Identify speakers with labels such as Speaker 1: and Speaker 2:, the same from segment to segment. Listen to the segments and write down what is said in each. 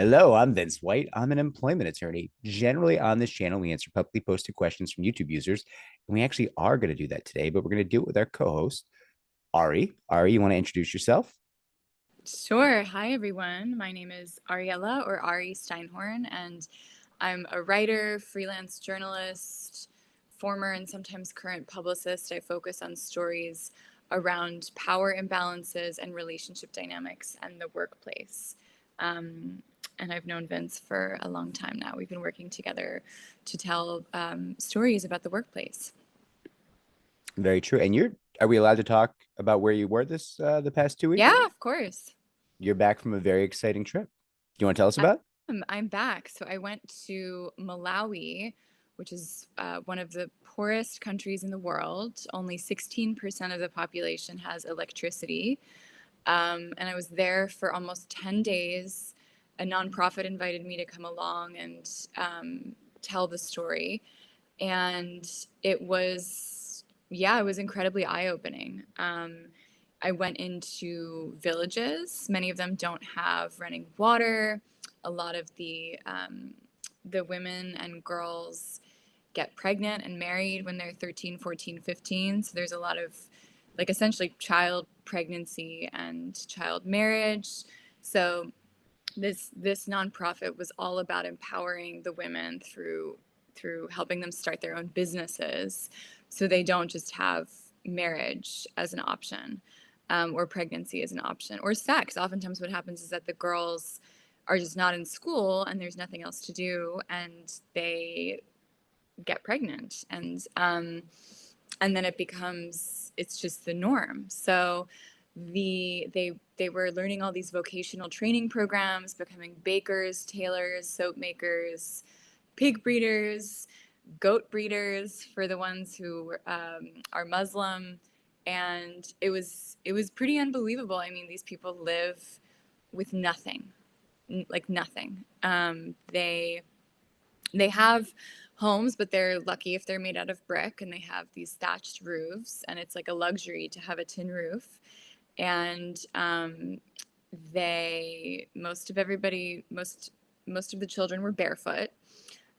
Speaker 1: Hello, I'm Vince White. I'm an employment attorney. Generally, on this channel, we answer publicly posted questions from YouTube users. And we actually are going to do that today, but we're going to do it with our co host, Ari. Ari, you want to introduce yourself?
Speaker 2: Sure. Hi, everyone. My name is Ariella or Ari Steinhorn, and I'm a writer, freelance journalist, former and sometimes current publicist. I focus on stories around power imbalances and relationship dynamics and the workplace. Um, and I've known Vince for a long time now. We've been working together to tell stories about the workplace.
Speaker 1: Very true. And are we allowed to talk about where you were the past 2 weeks?
Speaker 2: Yeah, of course.
Speaker 1: You're back from a very exciting trip. Do you want to tell us about it?
Speaker 2: I'm back. So I went to Malawi, which is one of the poorest countries in the world. Only 16% of the population has electricity. And I was there for almost 10 days. A nonprofit invited me to come along and tell the story. And it was, yeah, it was incredibly eye-opening. I went into villages. Many of them don't have running water. A lot of the women and girls get pregnant and married when they're 13, 14, 15. So there's a lot of like essentially child pregnancy and child marriage. So this nonprofit was all about empowering the women through helping them start their own businesses so they don't just have marriage as an option, or pregnancy as an option, or sex. Oftentimes what happens is that the girls are just not in school and there's nothing else to do and they get pregnant, and then it's just the norm. So they were learning all these vocational training programs, becoming bakers, tailors, soap makers, pig breeders, goat breeders for the ones who are Muslim, and it was pretty unbelievable. I mean, these people live with nothing, like nothing. They have homes, but they're lucky if they're made out of brick, and they have these thatched roofs, and it's like a luxury to have a tin roof. And they most of the children were barefoot,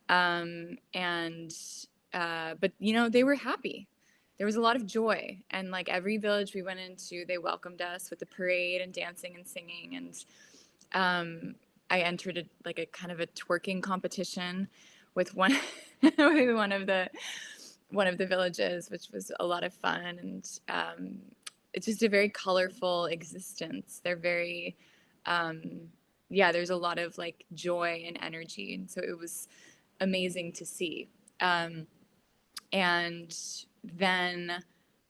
Speaker 2: and but they were happy. There was a lot of joy, and like every village we went into, they welcomed us with a parade and dancing and singing. And I entered a kind of a twerking competition with one with one of the villages, which was a lot of fun. And it's just a very colorful existence. They're very yeah, there's a lot of like joy and energy, and so it was amazing to see. And then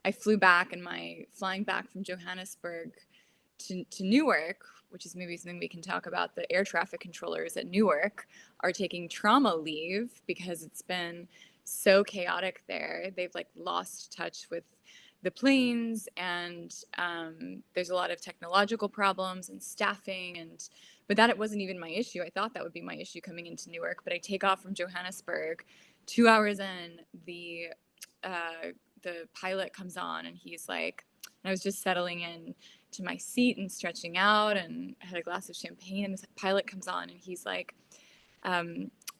Speaker 2: I flew back, and my flying back from Johannesburg to Newark, which is maybe something we can talk about. The air traffic controllers at Newark are taking trauma leave because it's been so chaotic there. They've like lost touch with the planes, and there's a lot of technological problems and staffing. And but that it wasn't even my issue. I thought that would be my issue coming into Newark, but I take off from Johannesburg. 2 hours in, the pilot comes on, and he's like, and I was just settling in to my seat and stretching out, and I had a glass of champagne, and this pilot comes on, and he's like,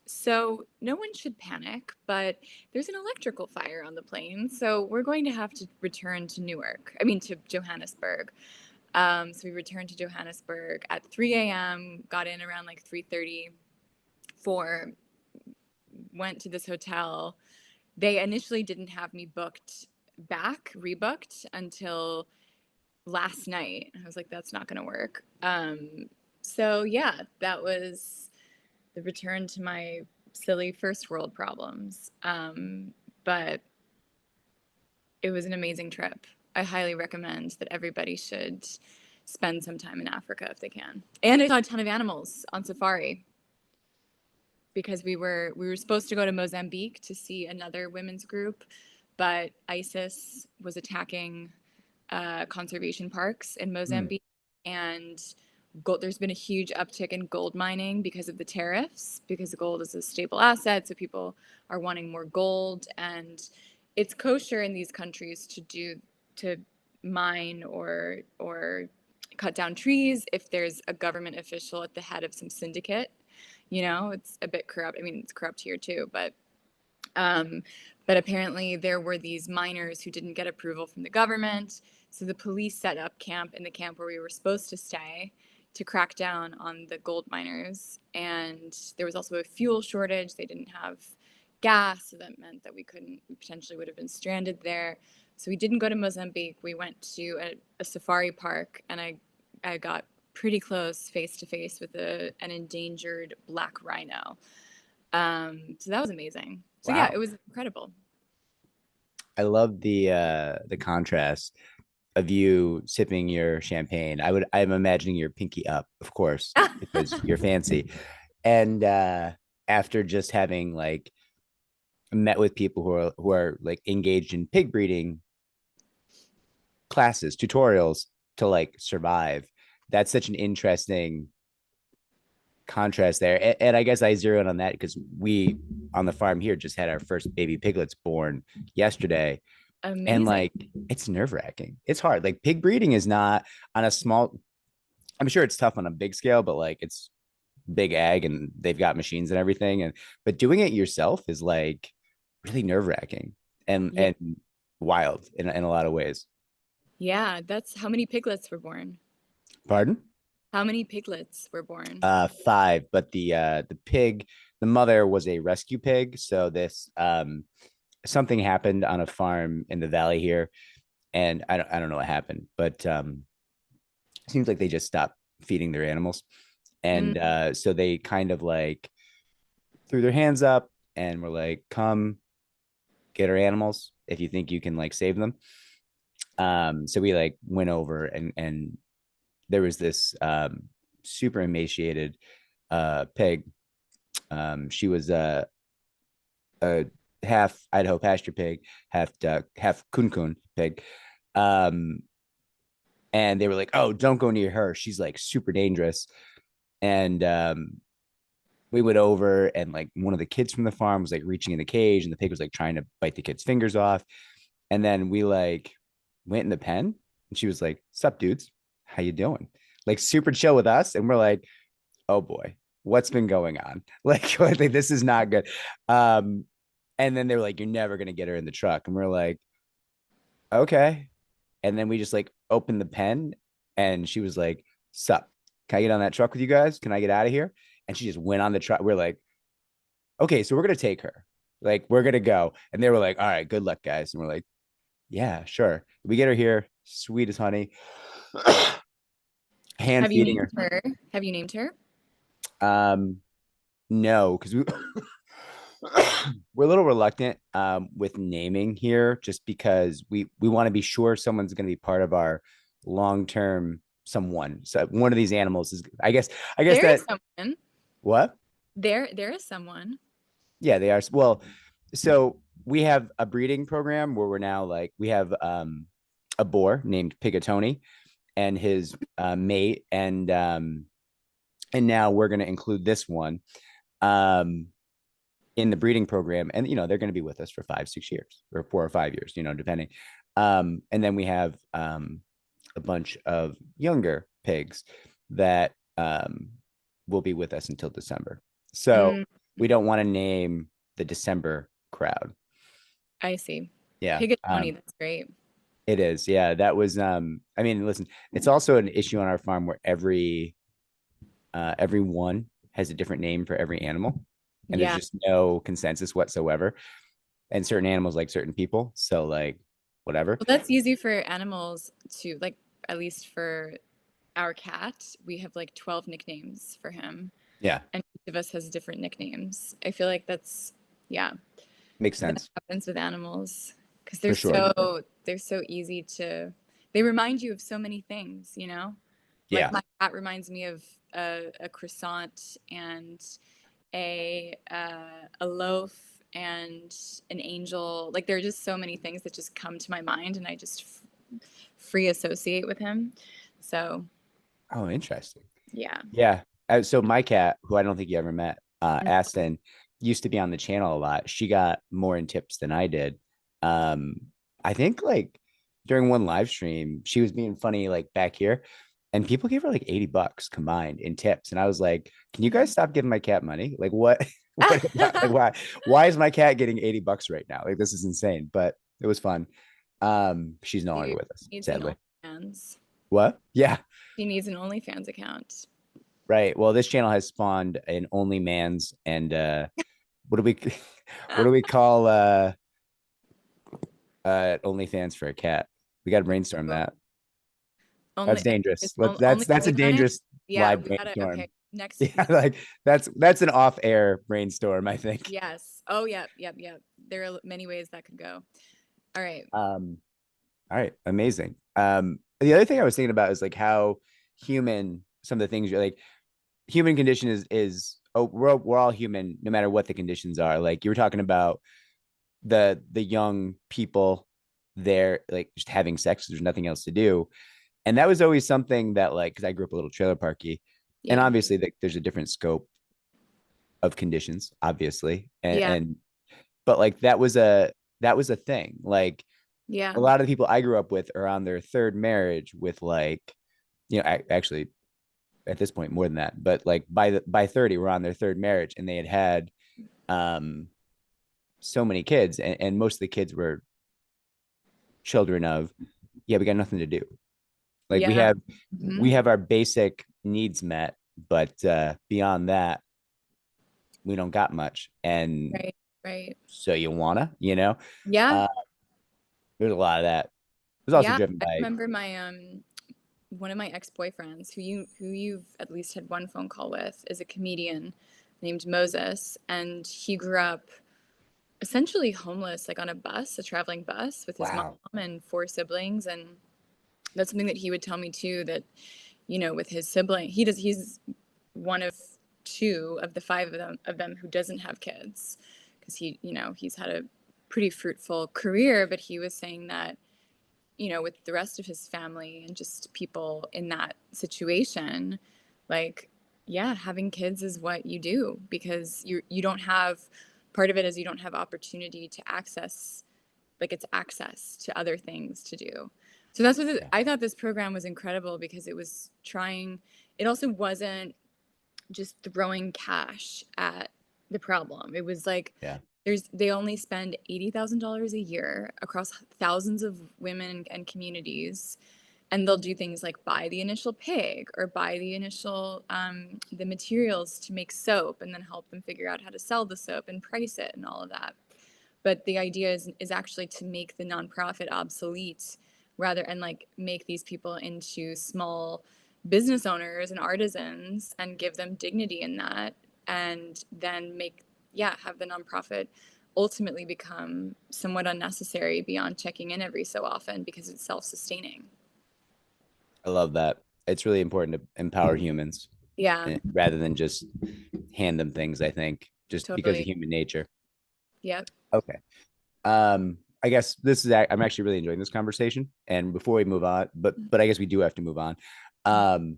Speaker 2: so no one should panic, but there's an electrical fire on the plane, so we're going to have to return to to Johannesburg. So we returned to Johannesburg at 3 a.m., got in around like 3:30, 4, went to this hotel. They initially didn't have me rebooked until last night. I was like, that's not going to work. So yeah, that was the return to my silly first world problems. But it was an amazing trip. I highly recommend that everybody should spend some time in Africa if they can. And I saw a ton of animals on safari because we were supposed to go to Mozambique to see another women's group, but ISIS was attacking conservation parks in
Speaker 1: Hmm.
Speaker 2: Mozambique, and there's been a huge uptick in gold mining because of the tariffs, because gold is a stable asset, so people are wanting more gold, and it's kosher in these countries to mine or cut down trees if there's a government official at the head of some syndicate. You know, it's a bit corrupt. I mean, it's corrupt here too, um, but apparently there were these miners who didn't get approval from the government. So the police set up camp in the camp where we were supposed to stay to crack down on the gold miners. And there was also a fuel shortage. They didn't have gas, so that meant that we potentially would have been stranded there. So we didn't go to Mozambique. We went to a safari park, and I got pretty close face to face with an endangered black rhino. So that was amazing. So yeah,
Speaker 1: Wow.
Speaker 2: it was incredible.
Speaker 1: I love the contrast of you sipping your champagne. I'm imagining your pinky up, of course, because you're fancy. And after just having like met with people who are like engaged in pig breeding classes, tutorials to like survive. That's such an interesting contrast there. And I guess I zeroed on that because we on the farm here just had our first baby piglets born yesterday. And
Speaker 2: Amazing.
Speaker 1: like it's nerve-wracking. It's hard. Like pig breeding is not on a small, I'm sure it's tough on a big scale, but like it's big ag and they've got machines and everything. And but doing it yourself is like really nerve-wracking and
Speaker 2: Yeah.
Speaker 1: and wild in a lot of ways.
Speaker 2: Yeah, that's how many piglets were born.
Speaker 1: Pardon?
Speaker 2: How many piglets were born?
Speaker 1: Five, but the pig, the mother was a rescue pig. So this something happened on a farm in the valley here, and I don't know what happened, but it seems like they just stopped feeding their animals,
Speaker 2: Mm,
Speaker 1: and so they kind of like threw their hands up and were like, "Come get our animals if you think you can like save them." So we like went over and there was this super emaciated pig. She was a half Idaho pasture pig, half duck, half kun pig. Um, and they were like, "Oh, don't go near her. She's like super dangerous." And we went over, and like one of the kids from the farm was like reaching in the cage, and the pig was like trying to bite the kid's fingers off. And then we like went in the pen, and she was like, "Sup, dudes? How you doing?" Like super chill with us, and we're like, "Oh boy, what's been going on?" Like, this is not good. Um, and then they were like, "You're never gonna get her in the truck," and we're like, "Okay." And then we just like opened the pen, and she was like, "Sup? Can I get on that truck with you guys? Can I get out of here?" And she just went on the truck. We're like, "Okay, so we're gonna take her. Like, we're gonna go." And they were like, "All right, good luck, guys." And we're like, "Yeah, sure." We get her here, sweet as honey, hand
Speaker 2: have you
Speaker 1: feeding
Speaker 2: named
Speaker 1: her.
Speaker 2: her? Have you named her?
Speaker 1: Um, no, because we we're a little reluctant with naming here, just because we want to be sure someone's going to be part of our long term someone. So one of these animals is, I guess
Speaker 2: There
Speaker 1: that
Speaker 2: is someone.
Speaker 1: what?
Speaker 2: There is someone.
Speaker 1: Yeah, they are. Well, so we have a breeding program where we're now like we have a boar named Pigatoni and his mate, and now we're going to include this one. Um, in the breeding program, and they're going to be with us for 5-6 years or 4 or 5 years, depending. And then we have a bunch of younger pigs that will be with us until December. So
Speaker 2: Mm,
Speaker 1: we don't want to name the December crowd.
Speaker 2: I see.
Speaker 1: Yeah.
Speaker 2: Pigatoni, that's great.
Speaker 1: It is. Yeah, that was I mean, listen, it's also an issue on our farm where everyone has a different name for every animal, and there's
Speaker 2: Yeah.
Speaker 1: just no consensus whatsoever. And certain animals like certain people, so like whatever.
Speaker 2: Well, that's easy for animals to like, at least for our cat, we have like 12 nicknames for him,
Speaker 1: Yeah,
Speaker 2: and each of us has different nicknames. I feel like yeah,
Speaker 1: makes
Speaker 2: that
Speaker 1: sense
Speaker 2: happens with animals because
Speaker 1: for sure.
Speaker 2: they're so easy to, they remind you of so many things, you know? Like
Speaker 1: Yeah,
Speaker 2: my cat reminds me of a croissant and a loaf and an angel. Like there are just so many things that just come to my mind, and I just free associate with him. So
Speaker 1: oh interesting.
Speaker 2: yeah.
Speaker 1: Yeah, so my cat, who I don't think you ever met, Aston, used to be on the channel a lot. She got more in tips than I did. um I think like during one live stream she was being funny like back here, and people gave her like $80 combined in tips. And I was like, can you guys
Speaker 2: Mhm.
Speaker 1: stop giving my cat money? Like what, like why is my cat getting $80 right now? Like this is insane, but it was fun. She's no longer
Speaker 2: She
Speaker 1: with us,
Speaker 2: needs an
Speaker 1: sadly.
Speaker 2: OnlyFans.
Speaker 1: What? Yeah.
Speaker 2: She needs an OnlyFans account.
Speaker 1: Right. Well, this channel has spawned an only man's and what do we what do we call OnlyFans for a cat? We got to brainstorm
Speaker 2: Oh,
Speaker 1: that. That's
Speaker 2: only
Speaker 1: dangerous.
Speaker 2: is
Speaker 1: That's a
Speaker 2: OnlyFans.
Speaker 1: dangerous
Speaker 2: Yeah,
Speaker 1: live
Speaker 2: we gotta.
Speaker 1: brainstorm.
Speaker 2: Okay, next.
Speaker 1: Yeah, like that's an off-air brainstorm, I think.
Speaker 2: Yes. Oh, yep, yep, yep. There are many ways that could go. All right.
Speaker 1: All right, amazing. The other thing I was thinking about is like how human some of the things you're like human condition is oh we're all human no matter what the conditions are. Like you were talking about the young people there like just having sex, there's nothing else to do. And that was always something that like because I grew up a little trailer parky, and
Speaker 2: Yeah.
Speaker 1: obviously like, there's a different scope of conditions, obviously.
Speaker 2: Yeah.
Speaker 1: And but like that was a thing. Like
Speaker 2: Yeah.
Speaker 1: a lot of the people I grew up with are on their third marriage with like, actually at this point more than that, but like by 30 we're on their third marriage and they had um so many kids and most of the kids were children of, yeah, we got nothing to do. Like we
Speaker 2: Yeah.
Speaker 1: have
Speaker 2: Hmm.
Speaker 1: we have our basic needs met, but beyond that, we don't got much. And
Speaker 2: Right. Right.
Speaker 1: so you wanna,
Speaker 2: Yeah.
Speaker 1: uh, there's a lot of that. It was also
Speaker 2: Yeah.
Speaker 1: driven
Speaker 2: I
Speaker 1: by,
Speaker 2: remember my one of my ex-boyfriends who you've at least had one phone call with is a comedian named Moses, and he grew up essentially homeless, like on a bus, a traveling bus with his mom
Speaker 1: wow.
Speaker 2: and four siblings. And that's something that he would tell me too, that, with his sibling, he's one of two of the five of them who doesn't have kids because he's had a pretty fruitful career, but he was saying that, with the rest of his family and just people in that situation, like, yeah, having kids is what you do because you don't have, part of it is you don't have opportunity to access, like it's access to other things to do. So that's what
Speaker 1: Yeah.
Speaker 2: I thought this program was incredible because it also wasn't just throwing cash at the problem. It was like
Speaker 1: Yeah.
Speaker 2: they only spend $80,000 a year across thousands of women and communities, and they'll do things like buy the initial pig or buy the initial the materials to make soap, and then help them figure out how to sell the soap and price it and all of that. But the idea is actually to make the nonprofit obsolete, rather, and like make these people into small business owners and artisans and give them dignity in that, and then have the nonprofit ultimately become somewhat unnecessary beyond checking in every so often because it's self-sustaining.
Speaker 1: I love that. It's really important to empower humans
Speaker 2: Yeah,
Speaker 1: rather than just hand them things, I think, just because of
Speaker 2: totally.
Speaker 1: human nature.
Speaker 2: Yep.
Speaker 1: Okay. I guess I'm actually really enjoying this conversation. And before we move on, but I guess we do have to move on. Um,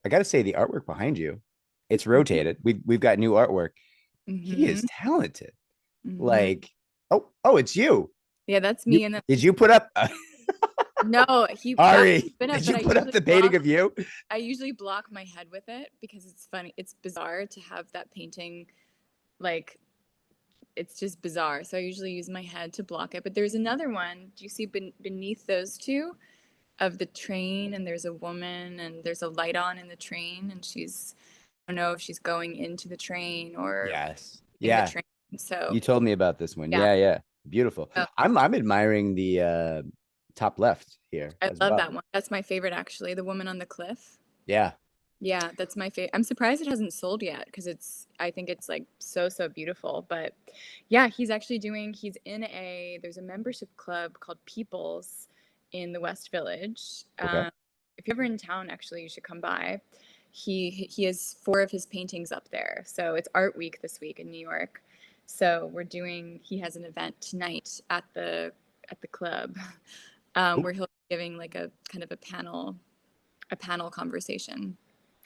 Speaker 1: I gotta say the artwork behind you, it's rotated. We've got new artwork. He is
Speaker 2: Mm-hmm.
Speaker 1: talented.
Speaker 2: Mm-hmm.
Speaker 1: Like, oh, it's you.
Speaker 2: Yeah, that's
Speaker 1: You
Speaker 2: me. And then
Speaker 1: did you put up
Speaker 2: no, that's
Speaker 1: Ari?
Speaker 2: been up,
Speaker 1: Did
Speaker 2: but
Speaker 1: you
Speaker 2: I
Speaker 1: put up
Speaker 2: usually
Speaker 1: the painting
Speaker 2: block
Speaker 1: of you?
Speaker 2: I usually block my head with it because it's funny. It's bizarre to have that painting, like, it's just bizarre. So I usually use my head to block it. But there's another one. Do you see beneath those two of the train? And there's a woman, and there's a light on in the train, and I don't know if she's going into the train or
Speaker 1: Yes.
Speaker 2: in the
Speaker 1: Yeah.
Speaker 2: train. So
Speaker 1: You told me about this one.
Speaker 2: yeah,
Speaker 1: Yeah, yeah. Beautiful.
Speaker 2: so
Speaker 1: I'm admiring the top left here
Speaker 2: I
Speaker 1: as
Speaker 2: love
Speaker 1: well.
Speaker 2: that one. That's my favorite, actually. The woman on the cliff.
Speaker 1: Yeah.
Speaker 2: Yeah, that's my favorite. I'm surprised it hasn't sold yet because I think it's like so, so beautiful. But yeah, there's a membership club called People's in the West Village.
Speaker 1: Okay.
Speaker 2: If you're ever in town, actually, you should come by. He has four of his paintings up there. So it's Art Week this week in New York. So he has an event tonight at the club,
Speaker 1: Ooh,
Speaker 2: where he'll be giving like a kind of a panel conversation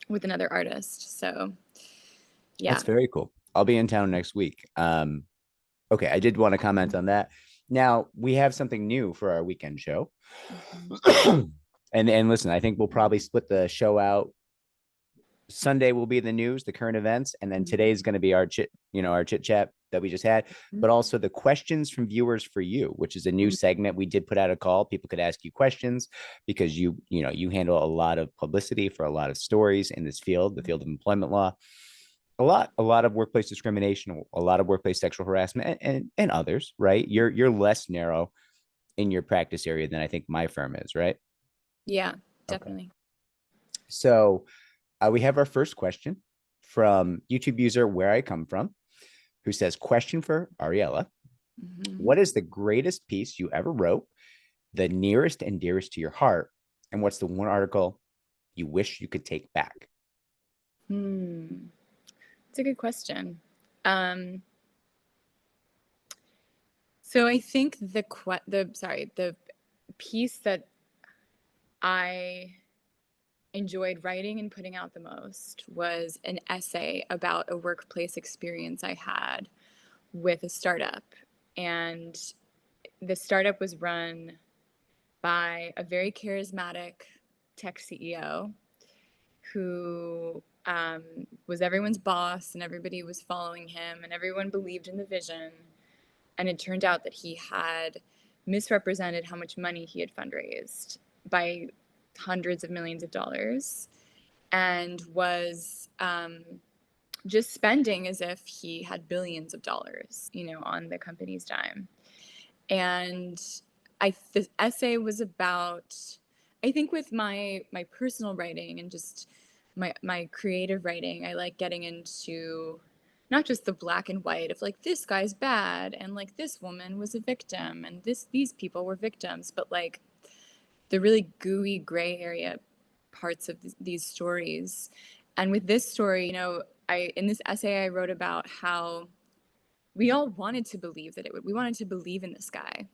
Speaker 2: with another artist. So
Speaker 1: that's
Speaker 2: yeah.
Speaker 1: very cool. I'll be in town next week. Okay, I did want to comment on that. Now we have something new for our weekend show.
Speaker 2: Mhm.
Speaker 1: And listen, I think we'll probably split the show out. Sunday will be the news, the current events, and then
Speaker 2: Mhm.
Speaker 1: today's going to be our chit chat that we just had, but also the questions from viewers for you, which is a new
Speaker 2: Mhm.
Speaker 1: segment. We did put out a call. People could ask you questions because you handle a lot of publicity for a lot of stories in this field, the field of employment law. A lot of workplace discrimination, a lot of workplace sexual harassment, and others, right? You're less narrow in your practice area than I think my firm is, right?
Speaker 2: Yeah,
Speaker 1: Okay.
Speaker 2: definitely.
Speaker 1: So we have our first question from YouTube user Where I Come From, who says, question for Ariella.
Speaker 2: Mhm.
Speaker 1: What is the greatest piece you ever wrote, the nearest and dearest to your heart? And what's the one article you wish you could take back?
Speaker 2: Hmm. It's a good question. Um, so I think the piece that I enjoyed writing and putting out the most was an essay about a workplace experience I had with a startup. And the startup was run by a very charismatic tech CEO who was everyone's boss and everybody was following him and everyone believed in the vision. And it turned out that he had misrepresented how much money he had fundraised by hundreds of millions of dollars and was just spending as if he had billions of dollars, on the company's dime. And the essay was about, I think with my personal writing and just my creative writing, I like getting into not just the black and white of like this guy's bad and like this woman was a victim and these people were victims, but like the really gooey gray area parts of these stories. And with this story, I in this essay I wrote about how we all wanted to believe we wanted to believe in this guy.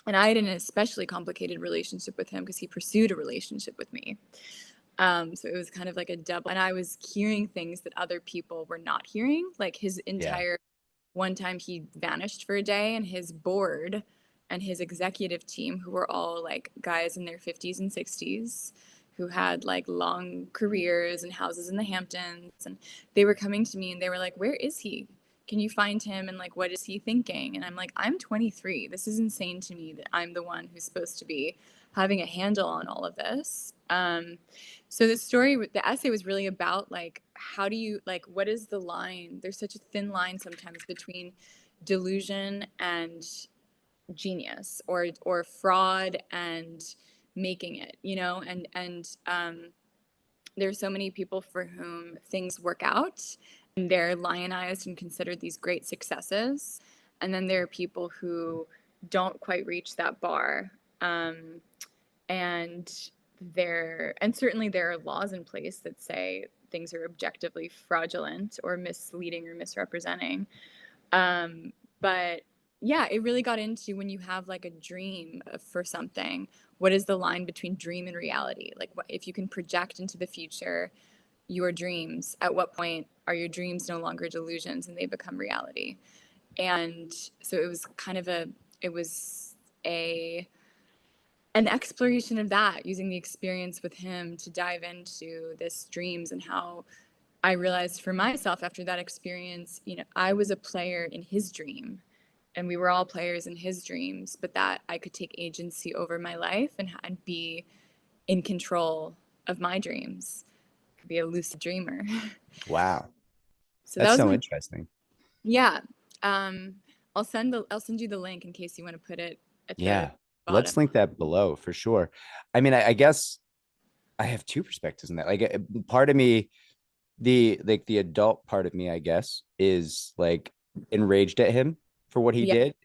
Speaker 2: And I had an especially complicated relationship with him because he pursued a relationship with me. So it was kind of like a double. And I was hearing things that other people were not hearing. Like his
Speaker 1: Yeah.
Speaker 2: entire one time he vanished for a day, and his board and his executive team, who were all like guys in their 50s and 60s, who had like long careers and houses in the Hamptons, and they were coming to me and they were like, "Where is he? Can you find him? And like, what is he thinking?" And I'm like, "I'm 23. This is insane to me that I'm the one who's supposed to be having a handle on all of this." So the essay was really about like, how do you like, what is the line? There's such a thin line sometimes between delusion and genius, or fraud and making it, and there's so many people for whom things work out and they're lionized and considered these great successes. And then there are people who don't quite reach that bar. And certainly there are laws in place that say things are objectively fraudulent or misleading or misrepresenting. But yeah, it really got into when you have like a dream for something, what is the line between dream and reality? Like, if you can project into the future your dreams, at what point are your dreams no longer delusions and they become reality? And so it was a an exploration of that, using the experience with him to dive into this dreams and how I realized for myself after that experience, I was a player in his dream and we were all players in his dreams, but that I could take agency over my life and be in control of my dreams, could be a lucid dreamer.
Speaker 1: Wow.
Speaker 2: So that
Speaker 1: That's
Speaker 2: was
Speaker 1: so
Speaker 2: my,
Speaker 1: interesting.
Speaker 2: yeah. Um, I'll send you the link in case you want to put it at the
Speaker 1: Yeah.
Speaker 2: bottom.
Speaker 1: Let's link that below for sure. I mean, I guess I have two perspectives in that. Like part of me, the adult part of me, I guess, is like enraged at him for what he
Speaker 2: Yeah.
Speaker 1: did.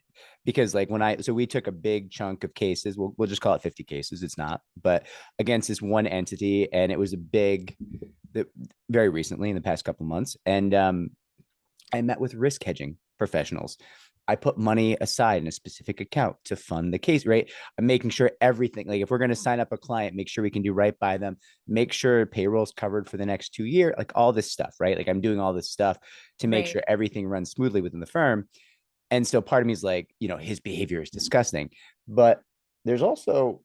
Speaker 1: Because like we took a big chunk of cases, we'll just call it 50 cases, it's not, but against this one entity, and it was a big, very recently in the past couple months, and I met with risk hedging professionals. I put money aside in a specific account to fund the case, right? I'm making sure everything, like if we're going to sign up a client, make sure we can do right by them, make sure payroll's covered for the next 2 years, like all this stuff, right? Like I'm doing all this stuff to make
Speaker 2: Right.
Speaker 1: sure everything runs smoothly within the firm. And so part of me is like, his behavior is disgusting. But there's also,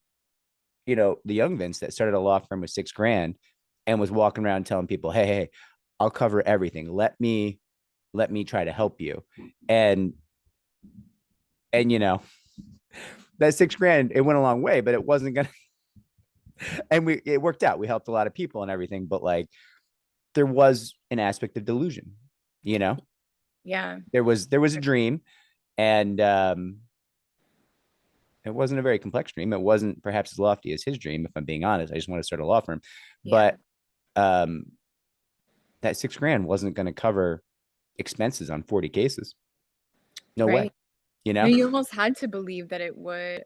Speaker 1: the young Vince that started a law firm with 6 grand and was walking around telling people, hey, I'll cover everything. Let me try to help you. And that 6 grand, it went a long way, but it wasn't gonna and it worked out. We helped a lot of people and everything, but like there was an aspect of delusion, you know?
Speaker 2: Yeah.
Speaker 1: There was a dream, and it wasn't a very complex dream. It wasn't perhaps as lofty as his dream, if I'm being honest. I just want to start a law firm.
Speaker 2: Yeah.
Speaker 1: But um that 6 grand wasn't going to cover expenses on 40 cases. No way.
Speaker 2: Right.
Speaker 1: You
Speaker 2: No,
Speaker 1: know?
Speaker 2: you almost had to believe that it would,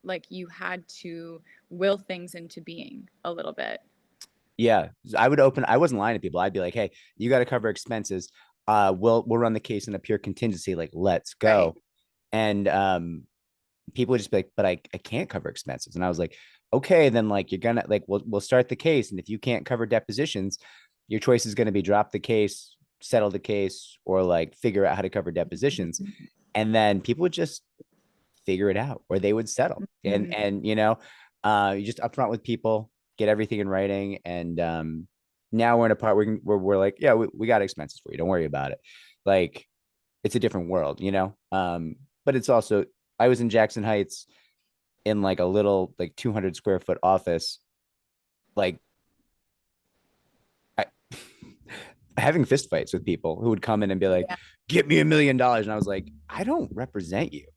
Speaker 2: like, you had to will things into being a little bit.
Speaker 1: Yeah. I wasn't lying to people. I'd be like, hey, you got to cover expenses. We'll run the case in a pure contingency, like, let's
Speaker 2: Right.
Speaker 1: go. And people would just be like, but I can't cover expenses. And I was like, okay, then like you're gonna like we'll start the case. And if you can't cover depositions, your choice is gonna be drop the case, settle the case, or like figure out how to cover depositions. And then people would just figure it out, or they would settle. And
Speaker 2: Mhm.
Speaker 1: you just upfront with people, get everything in writing. And now we're in a part where we're like, yeah, we got expenses for you. Don't worry about it. Like it's a different world. But it's also, I was in Jackson Heights in like a little like 200 square foot office, like I, having fist fights with people who would come in and be like,
Speaker 2: Yeah.
Speaker 1: get me $1 million. And I was like, I don't represent you.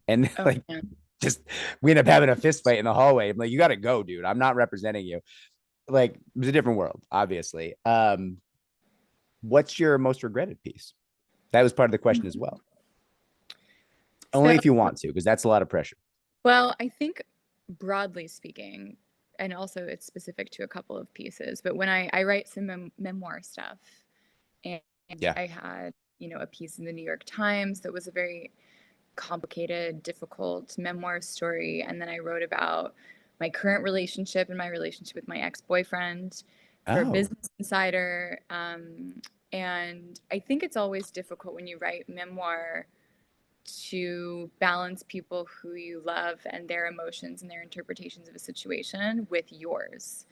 Speaker 1: And
Speaker 2: Oh,
Speaker 1: like,
Speaker 2: man.
Speaker 1: just we end up having a fist fight in the hallway. I'm like, you got to go, dude. I'm not representing you. Like, it was a different world, obviously. What's your most regretted piece? That was part of the question as well.
Speaker 2: So,
Speaker 1: Only if you want to, because that's a lot of pressure.
Speaker 2: well, I think broadly speaking, and also it's specific to a couple of pieces, but when I write some memoir stuff, and
Speaker 1: Yeah.
Speaker 2: I had, a piece in the New York Times that was a very complicated, difficult memoir story. And then I wrote about my current relationship and my relationship with my ex-boyfriend for
Speaker 1: Oh,
Speaker 2: Business Insider. And I think it's always difficult when you write memoir to balance people who you love and their emotions and their interpretations of a situation with yours,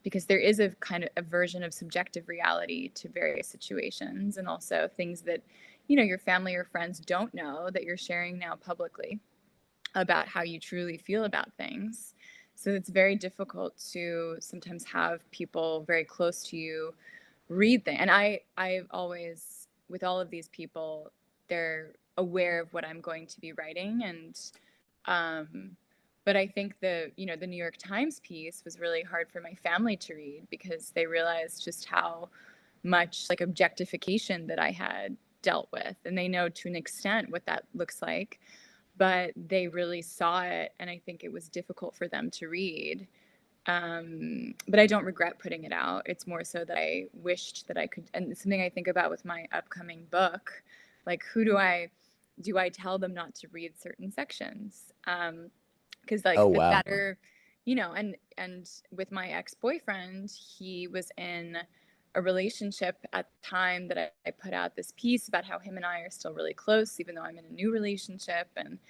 Speaker 2: because there is a kind of a version of subjective reality to various situations, and also things that your family or friends don't know that you're sharing now publicly about how you truly feel about things. So it's very difficult to sometimes have people very close to you read things. And I've always, with all of these people, they're aware of what I'm going to be writing. And um but I think the New York Times piece was really hard for my family to read, because they realized just how much like objectification that I had dealt with, and they know to an extent what that looks like, but they really saw it, and I think it was difficult for them to read. But I don't regret putting it out. It's more so that I wished that I could, and it's something I think about with my upcoming book, like, who do I tell them not to read certain sections? Because
Speaker 1: oh,
Speaker 2: like the
Speaker 1: wow.
Speaker 2: better, and with my ex-boyfriend, he was in a relationship at the time that I put out this piece about how him and I are still really close, even though I'm in a new relationship, and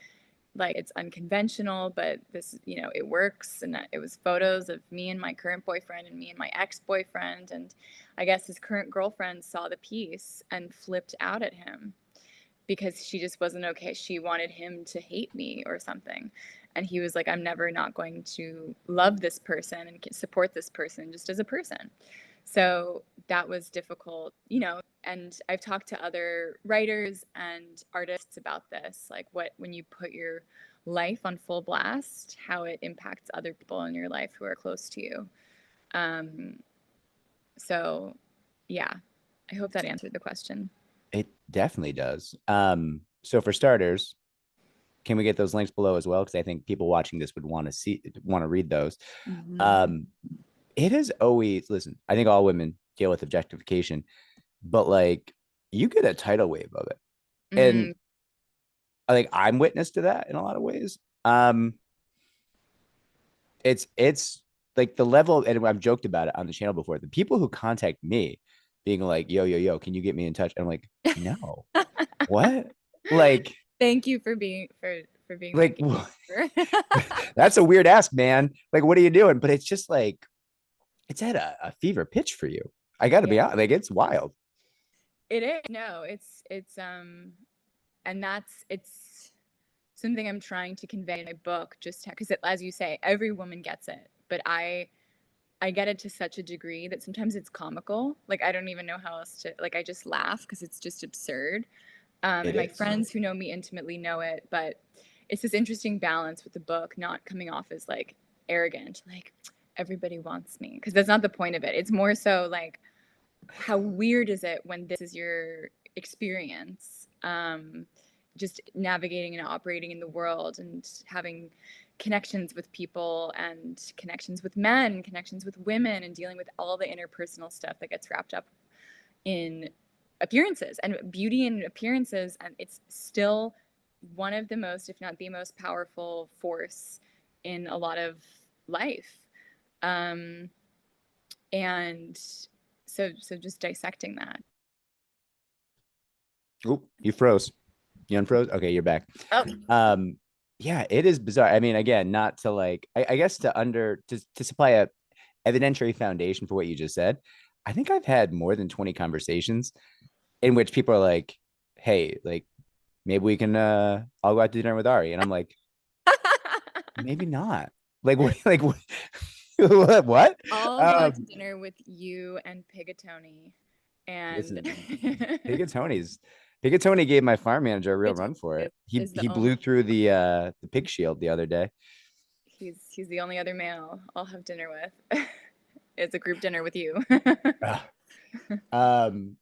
Speaker 2: like it's unconventional, but this, it works. And it was photos of me and my current boyfriend and me and my ex-boyfriend. And I guess his current girlfriend saw the piece and flipped out at him because she just wasn't okay. She wanted him to hate me or something. And he was like, I'm never not going to love this person and support this person just as a person. So that was difficult. And I've talked to other writers and artists about this, like when you put your life on full blast, how it impacts other people in your life who are close to you. Um, so yeah, I hope that answered the question.
Speaker 1: It definitely does. So for starters, can we get those links below as well? Because I think people watching this would want to read those.
Speaker 2: Mm-hmm.
Speaker 1: Um, it is always, listen, I think all women deal with objectification, but like you get a tidal wave of it. And
Speaker 2: Mm,
Speaker 1: I think I'm witness to that in a lot of ways. Um, it's like the level, and I've joked about it on the channel before. The people who contact me being like, yo, can you get me in touch? And I'm like, no, what? Like,
Speaker 2: Thank you for being for for being my
Speaker 1: Like,
Speaker 2: gatekeeper.
Speaker 1: that's a weird ask, man. Like, what are you doing? But it's just like, it's at a fever pitch for you. I got to be
Speaker 2: Yeah,
Speaker 1: honest. Like, it's wild.
Speaker 2: it is. No, it's and it's something I'm trying to convey in my book, just because, as you say, every woman gets it, but I get it to such a degree that sometimes it's comical. Like, I don't even know how else to, like, I just laugh because it's just absurd.
Speaker 1: It
Speaker 2: And my
Speaker 1: is.
Speaker 2: friends who know me intimately know it, but it's this interesting balance with the book not coming off as like arrogant, like everybody wants me, because that's not the point of it. It's more so like, how weird is it when this is your experience? Just navigating and operating in the world and having connections with people and connections with men, connections with women, and dealing with all the interpersonal stuff that gets wrapped up in appearances and beauty and appearances. And it's still one of the most, if not the most powerful force in a lot of life. Um, and so just dissecting that.
Speaker 1: Oh, you froze. You unfroze? Okay, you're back.
Speaker 2: Oh,
Speaker 1: Um, yeah, it is bizarre. I mean, again, not to like, I guess to supply a evidentiary foundation for what you just said. I think I've had more than 20 conversations in which people are like, hey, like maybe we can I'll go out to dinner with Ari. And I'm like, maybe not. Like what like what what?
Speaker 2: I'll go out to
Speaker 1: Um
Speaker 2: dinner with you and Pigatoni. And
Speaker 1: listen, Pigatoni's Pigatoni gave my farm manager a real
Speaker 2: Pigatoni
Speaker 1: run for
Speaker 2: is,
Speaker 1: it. He
Speaker 2: is the
Speaker 1: he blew
Speaker 2: only,
Speaker 1: through the pig shield the other day.
Speaker 2: he's the only other male I'll have dinner with. It's a group dinner with you.
Speaker 1: Ugh. Um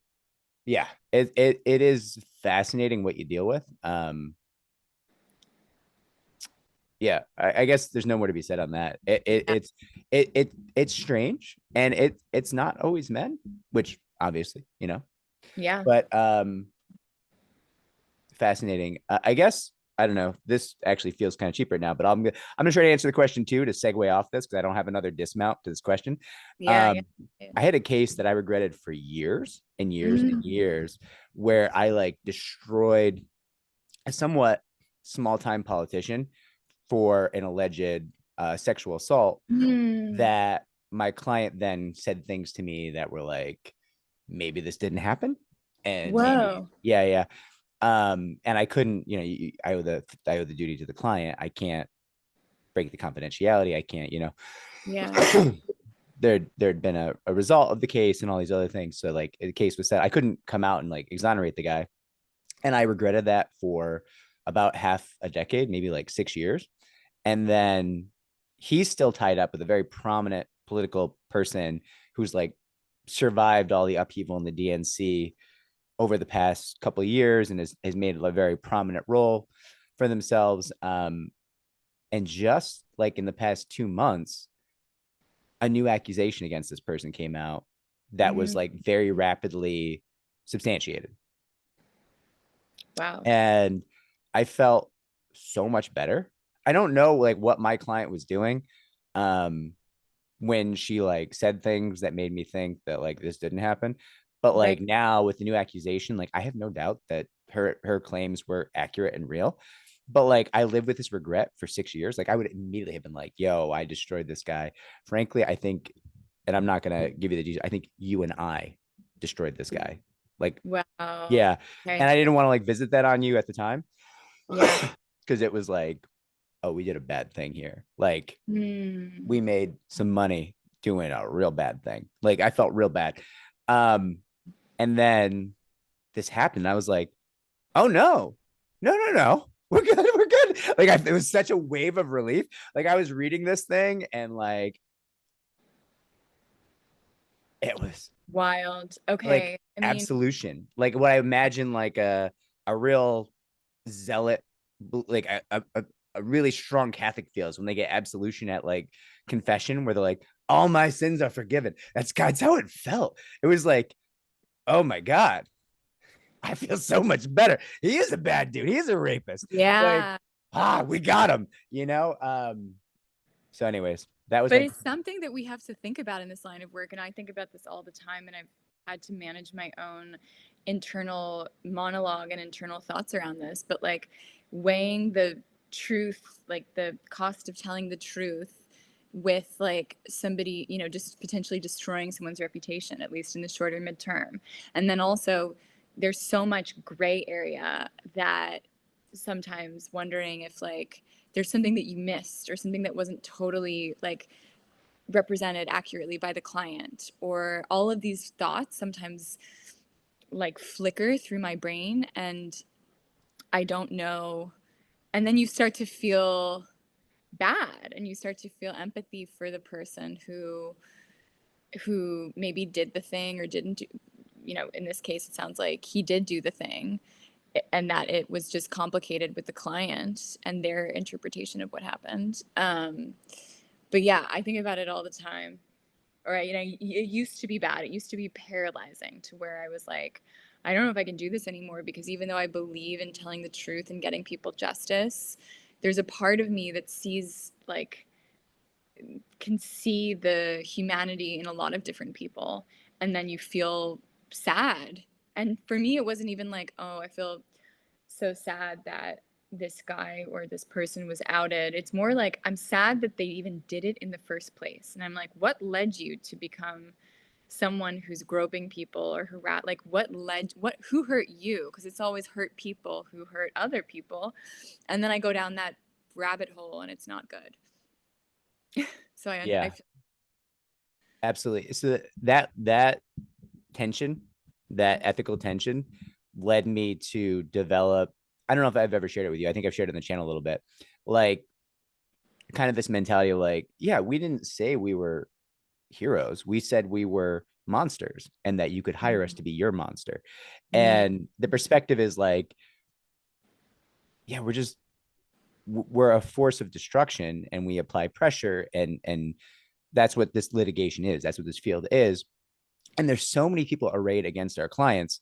Speaker 1: yeah, it is fascinating what you deal with. Yeah, I guess there's no more to be said on that.
Speaker 2: Yeah.
Speaker 1: It's strange, and it's not always men, which obviously,
Speaker 2: Yeah.
Speaker 1: but fascinating. I guess I don't know. This actually feels kind of cheap right now, but I'm gonna try to answer the question too to segue off this because I don't have another dismount to this question.
Speaker 2: Yeah. Yeah.
Speaker 1: Um, I had a case that I regretted for years and years and
Speaker 2: Mm.
Speaker 1: years where I like destroyed a somewhat small time politician for an alleged sexual assault
Speaker 2: Mm.
Speaker 1: that my client then said things to me that were like, maybe this didn't happen. And maybe,
Speaker 2: Whoa.
Speaker 1: yeah, yeah. And I couldn't, I owe the duty to the client. I can't break the confidentiality. I can't,
Speaker 2: Yeah.
Speaker 1: there'd been a result of the case and all these other things. So like the case was set. I couldn't come out and like exonerate the guy. And I regretted that for about half a decade, maybe like 6 years. And then he's still tied up with a very prominent political person who's like survived all the upheaval in the DNC over the past couple of years and has made a very prominent role for themselves. And just like in the past 2 months, a new accusation against this person came out that was
Speaker 2: Mm.
Speaker 1: like very rapidly substantiated.
Speaker 2: Wow.
Speaker 1: And I felt so much better. I don't know like what my client was doing um when she like said things that made me think that like this didn't happen. But like
Speaker 2: Right.
Speaker 1: now with the new accusation, like I have no doubt that her claims were accurate and real. But like I lived with this regret for 6 years. Like I would immediately have been like, yo, I destroyed this guy. Frankly, I think, and I'm not gonna give you the details, I think you and I destroyed this guy. Like,
Speaker 2: Wow.
Speaker 1: yeah.
Speaker 2: Okay.
Speaker 1: And I didn't want to like visit that on you at the time
Speaker 2: Yeah.
Speaker 1: because it was like, oh, we did a bad thing here. Like
Speaker 2: Mm.
Speaker 1: we made some money doing a real bad thing. Like I felt real bad. Um, and then this happened. I was like, oh no, no, no, no. We're good. We're good. Like it was such a wave of relief. Like I was reading this thing and like it was
Speaker 2: Wild.
Speaker 1: like
Speaker 2: Okay. I mean,
Speaker 1: absolution. Like what I imagine like a real zealot, like a really strong Catholic feels when they get absolution at like confession, where they're like, all my sins are forgiven. That's how it felt. It was like, oh my God, I feel so much better. He is a bad dude. He is a rapist. Like,
Speaker 2: yeah.
Speaker 1: we got him, So, anyways, that was
Speaker 2: But
Speaker 1: my
Speaker 2: it's something that we have to think about in this line of work. And I think about this all the time. And I've had to manage my own internal monologue and internal thoughts around this. But like weighing truth, like the cost of telling the truth with like somebody, you know, just potentially destroying someone's reputation, at least in the short or midterm. And then also there's so much gray area that sometimes wondering if like there's something that you missed or something that wasn't totally like represented accurately by the client, or all of these thoughts sometimes like flicker through my brain and I don't know. And then you start to feel bad and you start to feel empathy for the person who maybe did the thing or didn't do, you know, in this case it sounds like he did do the thing and that it was just complicated with the client and their interpretation of what happened. But yeah, I think about it all the time. Or, you know, it used to be bad. It used to be paralyzing to where I was like, I don't know if I can do this anymore, because even though I believe in telling the truth and getting people justice, there's a part of me that sees like can see the humanity in a lot of different people, and then you feel sad. And for me it wasn't even like, oh, I feel so sad that this guy or this person was outed. It's more like I'm sad that they even did it in the first place. And I'm like, what led you to become someone who's groping people or like who hurt you? Because it's always hurt people who hurt other people. And then I go down that rabbit hole and it's not good. So I
Speaker 1: Yeah,
Speaker 2: feel.
Speaker 1: absolutely. So that tension, that ethical tension, led me to develop. I don't know if I've ever shared it with you. I think I've shared it on the channel a little bit. Like, kind of this mentality of like, yeah, we didn't say we were heroes. We said we were monsters and that you could hire us to be your monster.
Speaker 2: Mm,
Speaker 1: And the perspective is like, yeah, we're a force of destruction and we apply pressure, and that's what this litigation is. That's what this field is. And there's so many people arrayed against our clients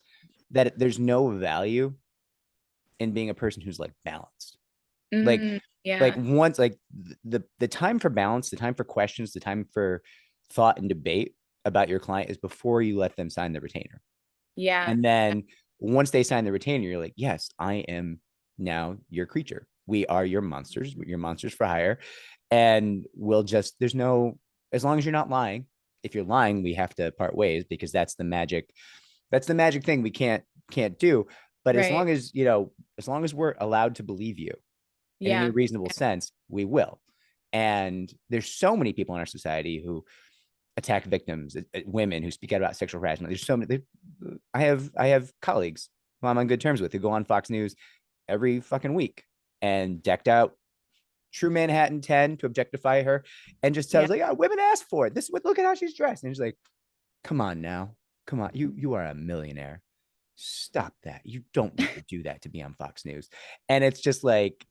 Speaker 1: that there's no value in being a person who's like balanced. Like like
Speaker 2: yeah,
Speaker 1: once like the time for balance, the time for questions, the time for thought and debate about your client is before you let them sign the retainer.
Speaker 2: yeah,
Speaker 1: And then once they sign the retainer, you're like, yes, I am now your creature. We are your monsters, your monsters for hire. And we'll just, there's no, as long as you're not lying. If you're lying, we have to part ways, because that's the magic thing we can't do. But as
Speaker 2: right,
Speaker 1: long as, you know, as long as we're allowed to believe you in any
Speaker 2: yeah,
Speaker 1: reasonable sense, we will. And there's so many people in our society who attack victims, women who speak out about sexual harassment. There's so many. I have colleagues who I'm on good terms with who go on Fox News every fucking week and decked out True Manhattan 10 to objectify her, and just
Speaker 2: yeah,
Speaker 1: tells like, oh, women asked for it. This is what, look at how she's dressed. And she's like, come on now. Come on. You are a millionaire. Stop that. You don't need to do that to be on Fox News. And it's just like,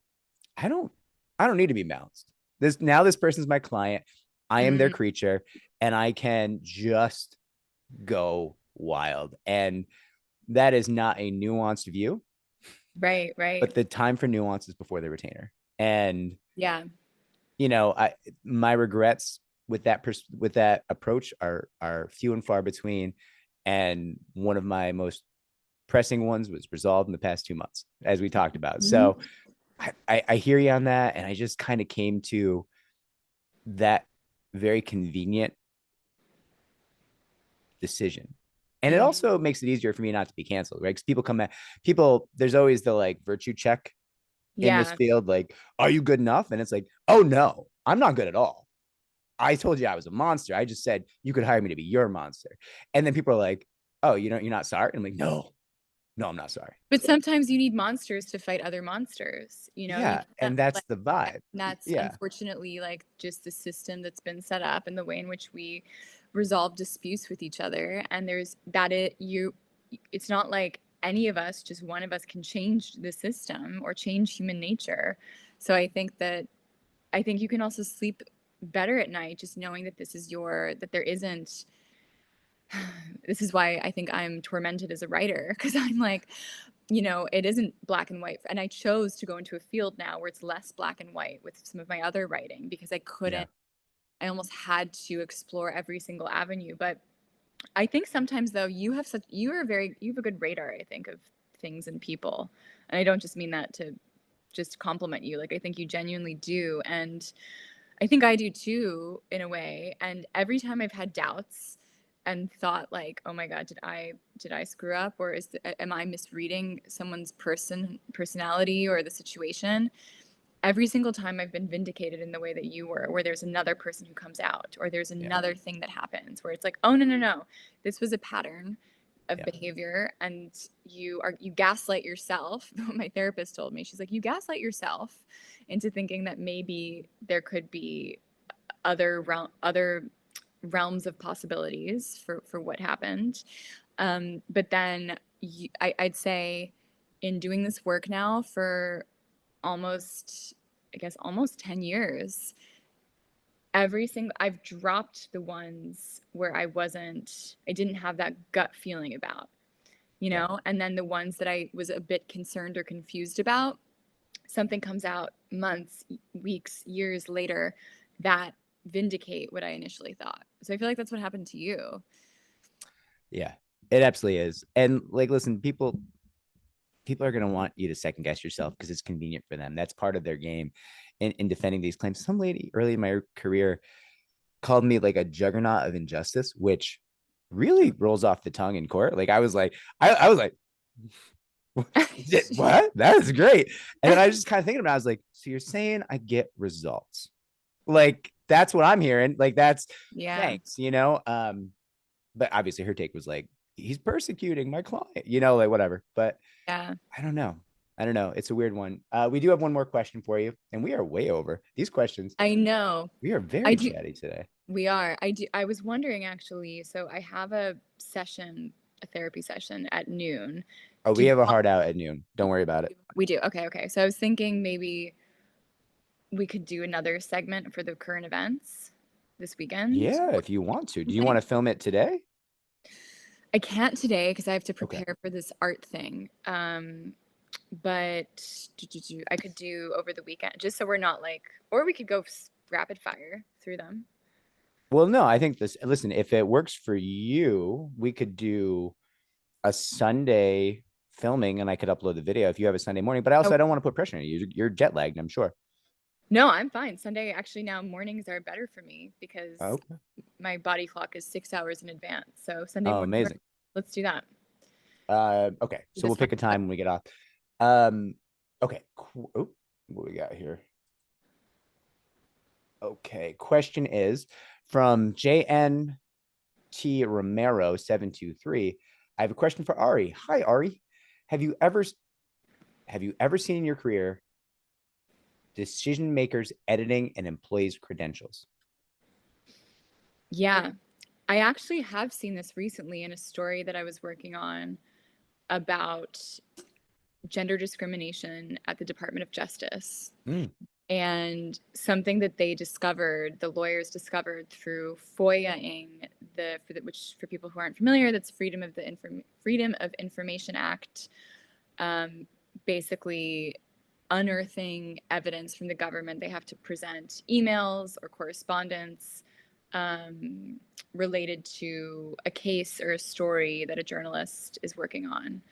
Speaker 1: I don't I don't need to be balanced. This person's my client. I am their
Speaker 2: mm,
Speaker 1: creature, and I can just go wild. And that is not a nuanced view,
Speaker 2: right, right,
Speaker 1: but the time for nuance is before the retainer. And
Speaker 2: yeah,
Speaker 1: you know, my regrets with with that approach are few and far between. And one of my most pressing ones was resolved in the past 2 months, as we talked about.
Speaker 2: mhm,
Speaker 1: So I hear you on that. And I just kind of came to that very convenient decision. And it
Speaker 2: mhm,
Speaker 1: also makes it easier for me not to be canceled, right? Because people come at people, there's always the like virtue check in this
Speaker 2: yeah.
Speaker 1: field, like, are you good enough? And it's like, oh no, I'm not good at all. I told you I was a monster. I just said you could hire me to be your monster. And then people are like, oh, you're not sorry. And I'm like, no, I'm not sorry.
Speaker 2: But sometimes you need monsters to fight other monsters, you know? You
Speaker 1: Yeah.
Speaker 2: can't
Speaker 1: And that's
Speaker 2: like
Speaker 1: the vibe.
Speaker 2: that's
Speaker 1: Yeah.
Speaker 2: unfortunately like just the system that's been set up and the way in which we resolve disputes with each other. And there's that it you it's not like any of us, just one of us can change the system or change human nature. So I think you can also sleep better at night just knowing that that there isn't. This is why I think I'm tormented as a writer, because I'm like, you know, it isn't black and white. And I chose to go into a field now where it's less black and white with some of my other writing, because
Speaker 1: Yeah.
Speaker 2: I almost had to explore every single avenue. But I think sometimes though, you have a good radar, I think, of things and people. And I don't just mean that to just compliment you. Like, I think you genuinely do. And I think I do too, in a way. And every time I've had doubts and thought like, oh my God, did I screw up, or am I misreading someone's personality or the situation? Every single time I've been vindicated in the way that you were, where there's another person who comes out, or there's
Speaker 1: Yeah.
Speaker 2: another thing that happens where it's like, oh, no. This was a pattern of
Speaker 1: Yeah.
Speaker 2: behavior, and you gaslight yourself. My therapist told me, she's like, you gaslight yourself into thinking that maybe there could be other realms of possibilities for what happened. But then I'd say in doing this work now for almost, I guess, almost 10 years, I've dropped the ones where I didn't have that gut feeling about,
Speaker 1: Yeah.
Speaker 2: and then the ones that I was a bit concerned or confused about, something comes out months, weeks, years later that vindicate what I initially thought. So I feel like that's what happened to you.
Speaker 1: Yeah, it absolutely is. And like, listen, people are going to want you to second guess yourself because it's convenient for them. That's part of their game in defending these claims. Some lady early in my career called me like a juggernaut of injustice, which really rolls off the tongue in court. Like, I was like, I was like, what? That is great. And then I was just kind of thinking about it. I was like, so you're saying I get results? Like, that's what I'm hearing. Like, that's
Speaker 2: Yeah.
Speaker 1: thanks, but obviously her take was like, he's persecuting my client, like whatever. But
Speaker 2: Yeah.
Speaker 1: I don't know. It's a weird one. We do have one more question for you, and we are way over these questions.
Speaker 2: I know.
Speaker 1: We are
Speaker 2: I
Speaker 1: very
Speaker 2: do.
Speaker 1: chatty today.
Speaker 2: We are. I was wondering actually. So I have a therapy session at noon.
Speaker 1: Oh,
Speaker 2: Do
Speaker 1: we
Speaker 2: you
Speaker 1: have a
Speaker 2: want,
Speaker 1: hard out at noon. Don't worry about it.
Speaker 2: we do. Okay. Okay. So I was thinking maybe we could do another segment for the current events this weekend.
Speaker 1: Yeah, if you want to. Do you want to film it today?
Speaker 2: I can't today because I have to
Speaker 1: Okay.
Speaker 2: prepare for this art thing. But I could do over the weekend, just so we're not like, or we could go rapid fire through them.
Speaker 1: Well, no, I think this, listen, if it works for you, we could do a Sunday filming and I could upload the video if you have a Sunday morning. But also,
Speaker 2: Oh,
Speaker 1: I don't want to put pressure on you. You're jet lagged, I'm sure.
Speaker 2: no, I'm fine. Sunday, actually, now mornings are better for me because
Speaker 1: Okay.
Speaker 2: my body clock is 6 hours in advance. So Sunday
Speaker 1: Oh,
Speaker 2: morning,
Speaker 1: amazing.
Speaker 2: let's do that.
Speaker 1: Okay.
Speaker 2: Do
Speaker 1: So we'll
Speaker 2: this
Speaker 1: pick a time when we get off. Um, okay. Oh, what we got here? Okay. Question is from JNT Romero 723. I have a question for Ari. Hi, Ari. Have you ever seen in your career decision makers editing an employee's credentials?
Speaker 2: Yeah, I actually have seen this recently in a story that I was working on about gender discrimination at the Department of Justice.
Speaker 1: Mm.
Speaker 2: And something that the lawyers discovered through FOIA-ing which for people who aren't familiar, that's Freedom of Information Act, basically unearthing evidence from the government. They have to present emails or correspondence related to a case or a story that a journalist is working on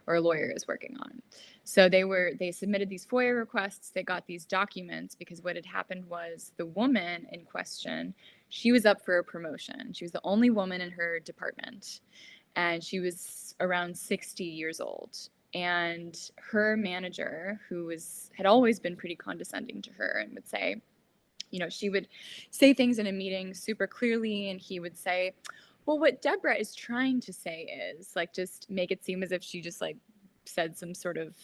Speaker 2: or a lawyer is working on. So they submitted these FOIA requests. They got these documents because what had happened was the woman in question, she was up for a promotion. She was the only woman in her department, and she was around 60 years old. And her manager, who had always been pretty condescending to her and would say, she would say things in a meeting super clearly, and he would say, well, what Deborah is trying to say is, like, just make it seem as if she just like said some sort of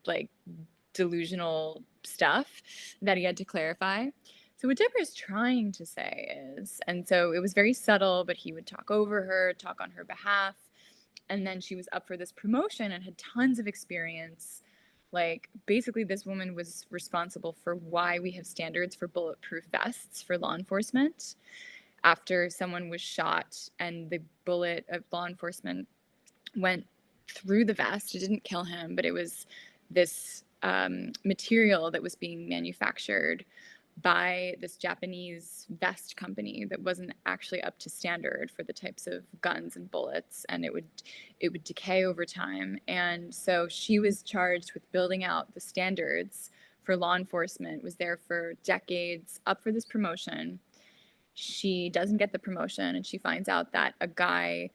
Speaker 2: like delusional stuff that he had to clarify. So what Deborah is trying to say is, and so it was very subtle, but he would talk over her, talk on her behalf. And then she was up for this promotion and had tons of experience. Like, basically, this woman was responsible for why we have standards for bulletproof vests for law enforcement. After someone was shot and the bullet of law enforcement went through the vest, it didn't kill him, but it was this material that was being manufactured by this Japanese vest company that wasn't actually up to standard for the types of guns and bullets, and it would decay over time. And so she was charged with building out the standards for law enforcement, was there for decades, up for this promotion. She doesn't get the promotion, and she finds out that a guy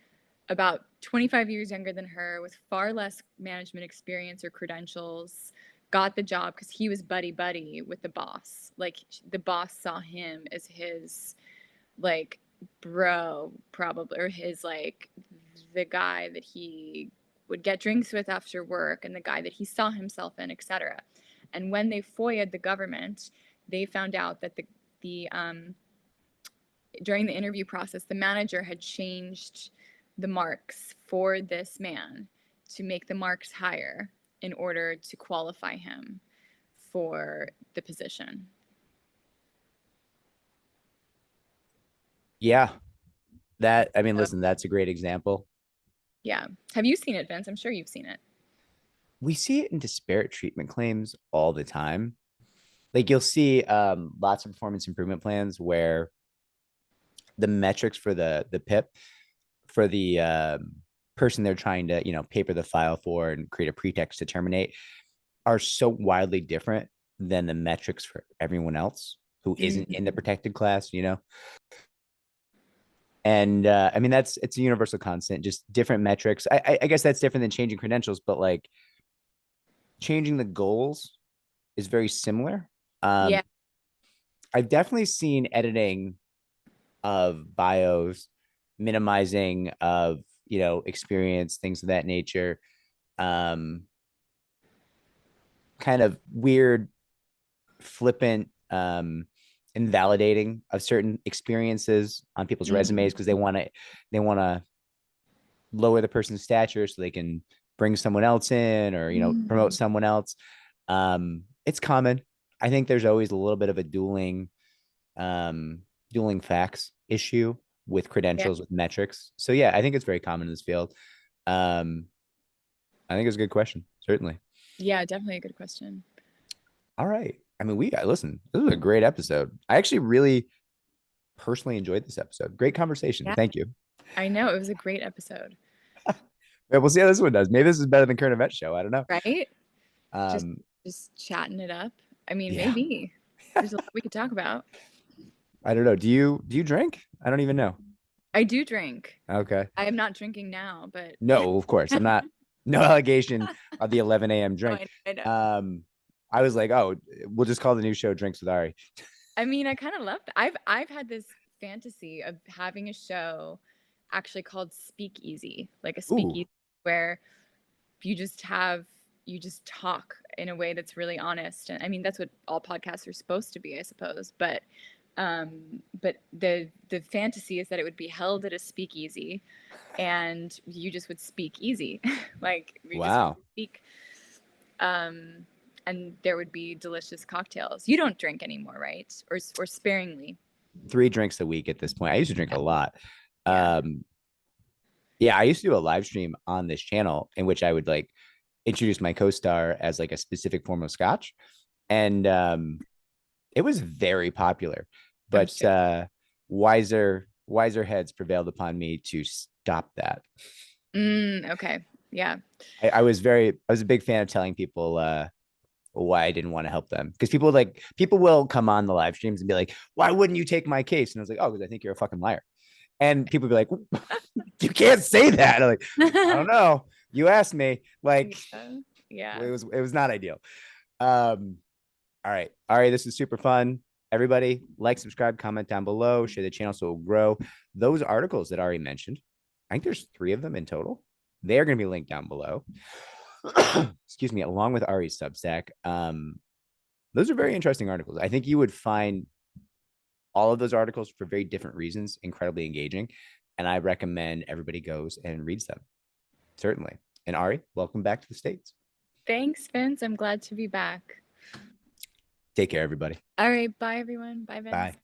Speaker 2: about 25 years younger than her with far less management experience or credentials got the job because he was buddy buddy with the boss. Like, the boss saw him as his, like, bro, probably, or his, like, the guy that he would get drinks with after work, and the guy that he saw himself in, etc. And when they FOIA'd the government, they found out that the during the interview process, the manager had changed the marks for this man to make the marks higher in order to qualify him for the position.
Speaker 1: Yeah. Listen, that's a great example.
Speaker 2: Yeah. Have you seen it, Vince? I'm sure you've seen it.
Speaker 1: We see it in disparate treatment claims all the time. Like, you'll see lots of performance improvement plans where the metrics for the PIP for the person they're trying to, paper the file for and create a pretext to terminate are so wildly different than the metrics for everyone else who isn't in the protected class, And it's a universal constant, just different metrics. I guess that's different than changing credentials, but like changing the goals is very similar.
Speaker 2: Yeah.
Speaker 1: I've definitely seen editing of bios, minimizing of, experience, things of that nature. Kind of weird, flippant, invalidating of certain experiences on people's resumes because they want to lower the person's stature so they can bring someone else in or promote someone else. It's common. I think there's always a little bit of a dueling facts issue with credentials, with metrics. So yeah, I think it's very common in this field. I think it's a good question, certainly.
Speaker 2: Yeah, definitely a good question.
Speaker 1: All right. Listen, this was a great episode. I actually really personally enjoyed this episode. Great conversation.
Speaker 2: Yeah.
Speaker 1: Thank you.
Speaker 2: I know, it was a great episode.
Speaker 1: Yeah, we'll see how this one does. Maybe this is better than current event show. I don't know.
Speaker 2: Right? Just chatting it up.
Speaker 1: Yeah.
Speaker 2: Maybe there's a lot we could talk about.
Speaker 1: I don't know. Do you drink? I don't even know.
Speaker 2: I do drink.
Speaker 1: Okay.
Speaker 2: I am not drinking now, but
Speaker 1: no, of course I'm not. No allegation of the 11 a.m. drink.
Speaker 2: I know.
Speaker 1: I was like, oh, we'll just call the new show Drinks with Ari.
Speaker 2: I kind of love that. I've had this fantasy of having a show actually called Speakeasy, like a speakeasy where you just talk in a way that's really honest. And that's what all podcasts are supposed to be, I suppose. But the fantasy is that it would be held at a speakeasy and you just would speak easy. Like,
Speaker 1: wow.
Speaker 2: Just speak. And there would be delicious cocktails. You don't drink anymore, right? Or sparingly.
Speaker 1: 3 drinks a week at this point. I used to drink a lot. I used to do a live stream on this channel in which I would like introduce my co-star as like a specific form of scotch. And it was very popular, but wiser heads prevailed upon me to stop that.
Speaker 2: Okay. Yeah.
Speaker 1: I was a big fan of telling people why I didn't want to help them, because people will come on the live streams and be like, why wouldn't you take my case? And I was like, oh, because I think you're a fucking liar. And people be like, you can't say that. I'm like, I don't know. You asked me. Like,
Speaker 2: yeah.
Speaker 1: It was not ideal. All right. This is super fun. Everybody, like, subscribe, comment down below, share the channel so it will grow. Those articles that Ari mentioned, I think there's 3 of them in total. They're going to be linked down below. Excuse me, along with Ari's Substack. Those are very interesting articles. I think you would find all of those articles, for very different reasons, incredibly engaging. And I recommend everybody goes and reads them. Certainly. And Ari, welcome back to the States.
Speaker 2: Thanks, Vince. I'm glad to be back.
Speaker 1: Take care, everybody.
Speaker 2: All right. Bye, everyone. Bye, Vince.
Speaker 1: Bye.